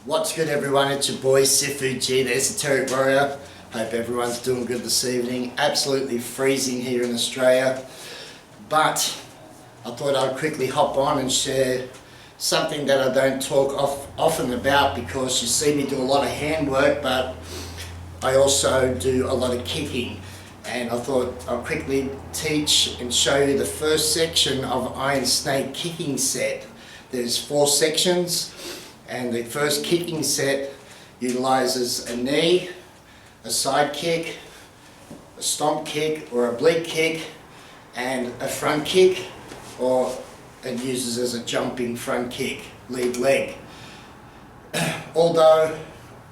What's good, everyone? It's your boy Sifu G, the Esoteric Warrior. Hope everyone's doing good this evening. Absolutely freezing here in Australia, but I thought I'd quickly hop on and share something that I don't talk often about, because you see me do a lot of handwork, but I also do a lot of kicking. And I thought I'll quickly teach and show you the first section of Iron Snake kicking set. There's 4 sections, and the first kicking set utilizes a knee, a side kick, a stomp kick or oblique kick, and a front kick, or it uses as a jumping front kick, lead leg. Although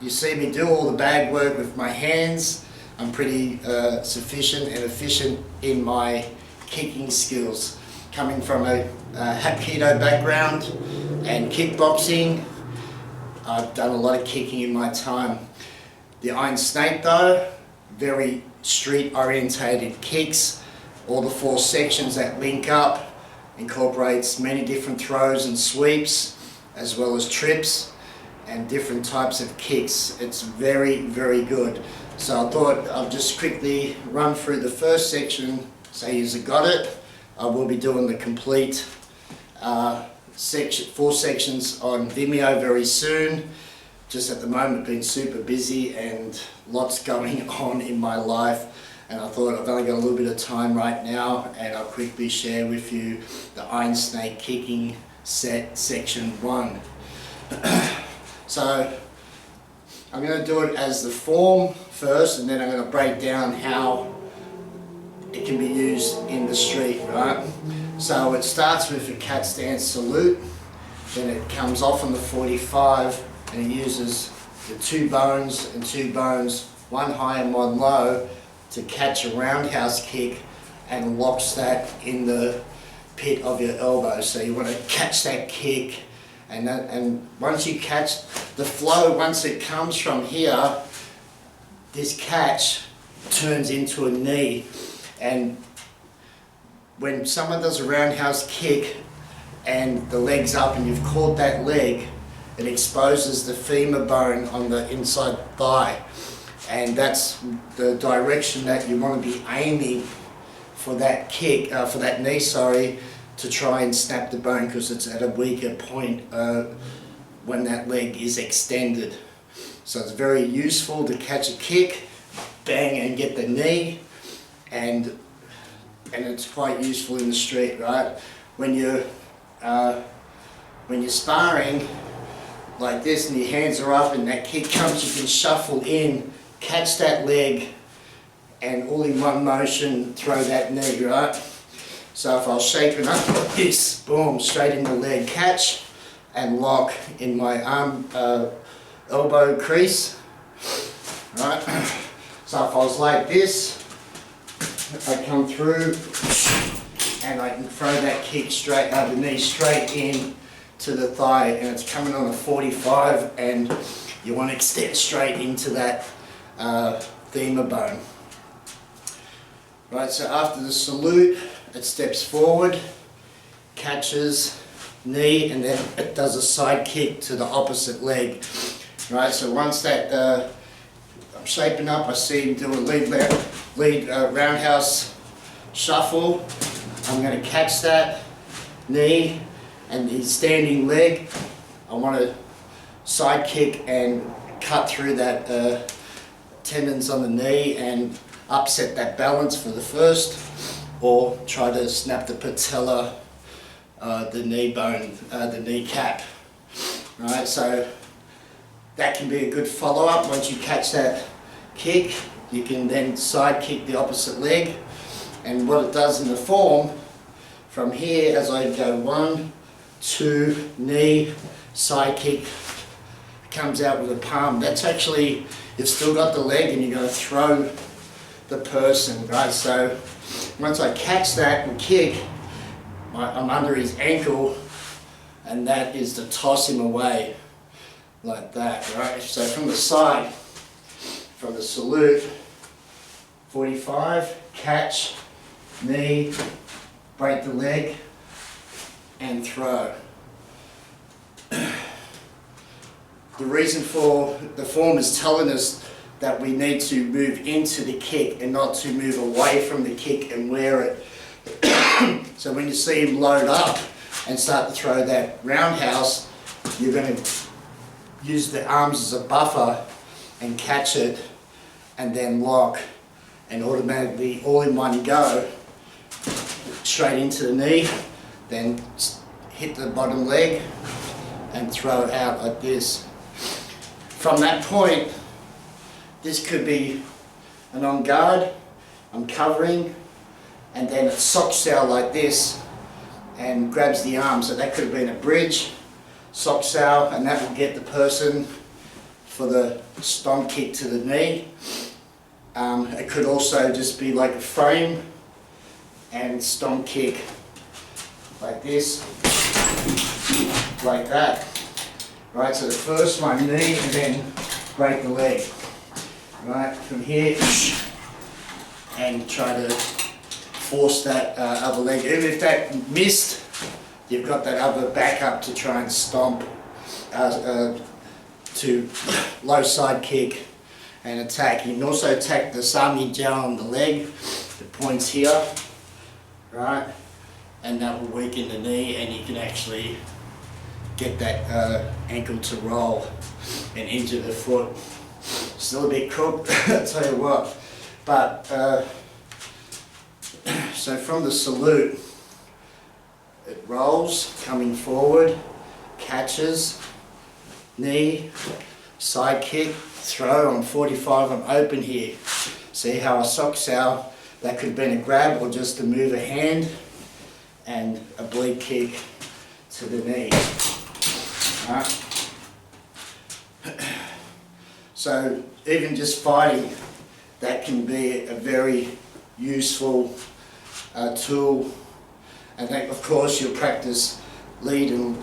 you see me do all the bag work with my hands, I'm pretty sufficient and efficient in my kicking skills. Coming from a Hapkido background and kickboxing, I've done a lot of kicking in my time. The Iron Snake though, very street orientated kicks. All the 4 sections that link up, incorporates many different throws and sweeps, as well as trips and different types of kicks. It's very, very good. So I thought I'll just quickly run through the first section so you've got it. I will be doing the complete 4 sections on Vimeo very soon. Just at the moment been super busy and lots going on in my life, and I thought I've only got a little bit of time right now, and I'll quickly share with you the Iron Snake kicking set section 1. So I'm going to do it as the form first, and then I'm going to break down how it can be used in the street, right? So it starts with a cat stance salute, then it comes off on the 45, and it uses the 2 bones and 2 bones, 1 high and 1 low, to catch a roundhouse kick and locks that in the pit of your elbow. So you want to catch that kick, and once you catch the flow, once it comes from here, this catch turns into a knee. And when someone does a roundhouse kick and the leg's up and you've caught that leg, it exposes the femur bone on the inside thigh, and that's the direction that you want to be aiming for that kick, for that knee, sorry, to try and snap the bone, because it's at a weaker point when that leg is extended. So it's very useful to catch a kick, bang, and get the knee, and it's quite useful in the street, right? When you're sparring like this and your hands are up and that kick comes, you can shuffle in, catch that leg, and all in one motion throw that knee, right? So if I was shaping up like this, boom, straight in the leg, catch and lock in my arm, elbow crease, right? So if I was like this, I come through and I can throw that kick straight, the knee straight in to the thigh, and it's coming on a 45, and you want to extend straight into that femur bone. Right, so after the salute, it steps forward, catches knee, and then it does a side kick to the opposite leg. Right, so once that I'm shaping up, I see him do a lead roundhouse shuffle. I'm going to catch that knee and his standing leg. I want to side kick and cut through that tendons on the knee and upset that balance for the first, or try to snap the patella, the knee bone, the kneecap. Right, so that can be a good follow-up. Once you catch that kick, you can then side kick the opposite leg, and what it does in the form, from here as I go 1, 2, knee, side kick, comes out with a palm. That's actually, you've still got the leg and you're going to throw the person, right? So once I catch that and kick, I'm under his ankle, and that is to toss him away like that, right? So from the side, from the salute, 45, catch, knee, break the leg, and throw. the reason for the form is telling us that we need to move into the kick and not to move away from the kick and wear it. So when you see him load up and start to throw that roundhouse, you're going to use the arms as a buffer and catch it and then lock and automatically all in one go straight into the knee, then hit the bottom leg and throw it out like this. From that point, this could be an on guard, I'm covering, and then it socks out like this and grabs the arm. So that could have been a bridge, socks out, and that will get the person for the stomp kick to the knee. It could also just be like a frame and stomp kick like this, like that. Right, so the first one, knee, and then break the leg. Right, from here, and try to force that other leg. Even if that missed, you've got that other backup to try and stomp to low side kick and attack. You can also attack the sami jiao on the leg, the points here, right, and that will weaken the knee, and you can actually get that ankle to roll and injure the foot. Still a bit crooked, I'll tell you what. But so from the salute, it rolls, coming forward, catches, knee, side kick, throw. On 45, I'm open here. See how I socks out? That could have been a grab or just to move a hand, and a bleed kick to the knee. Right. So even just fighting, that can be a very useful tool. And then of course you'll practice lead and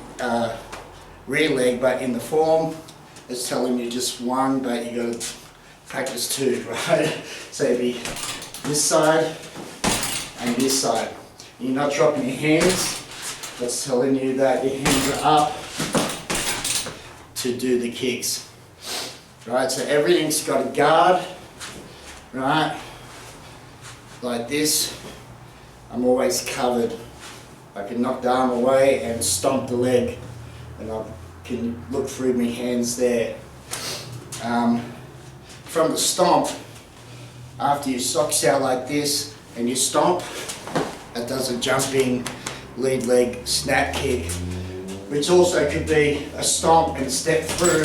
rear leg, but in the form it's telling you just one, but you got to practice two, right? So it'd be this side and this side. You're not dropping your hands. That's telling you that your hands are up to do the kicks. Right, so everything's got a guard, right, like this. I'm always covered. I can knock the arm away and stomp the leg, and I can look through my hands there. From the stomp, after you socks out like this and you stomp, it does a jumping lead leg snap kick, which also could be a stomp and step through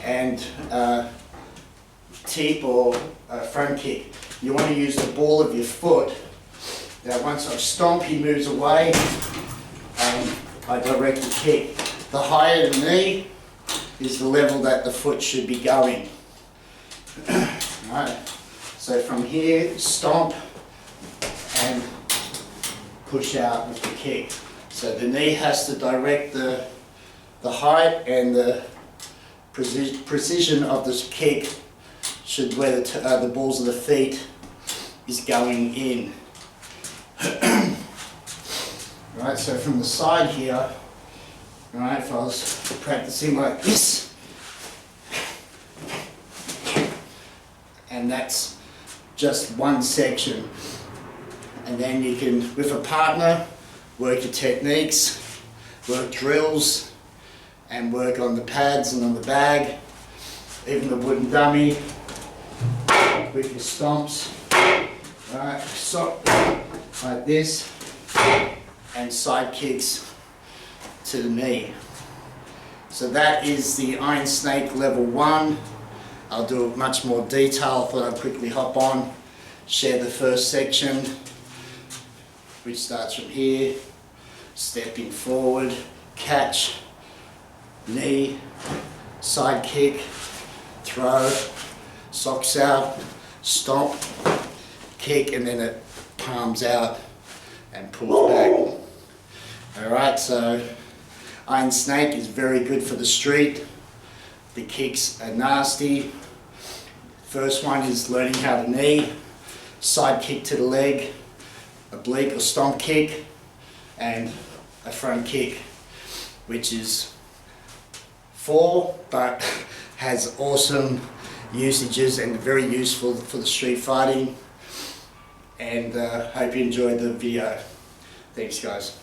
and tip or front kick. You want to use the ball of your foot. Now once I stomp, he moves away and I direct the kick. The higher the knee is the level that the foot should be going. Right. So from here, stomp and push out with the kick. So the knee has to direct the height, and the precision of this kick should where the balls of the feet is going in. Right, so from the side here, right, if I was practicing like this, and that's just one section. And then you can, with a partner, work your techniques, work drills, and work on the pads and on the bag, even the wooden dummy, with your stomps, right, so, like this, and side kicks to the knee. So that is the Iron Snake level 1. I'll do much more detail. I thought I'd quickly hop on, share the first section, which starts from here, stepping forward, catch, knee, side kick, throw, socks out, stomp, kick, and then it palms out and pulls back. Alright, so Iron Snake is very good for the street. The kicks are nasty. First one is learning how to knee, side kick to the leg, oblique or stomp kick, and a front kick, which is for, but has awesome usages and very useful for the street fighting. And hope you enjoyed the video. Thanks guys.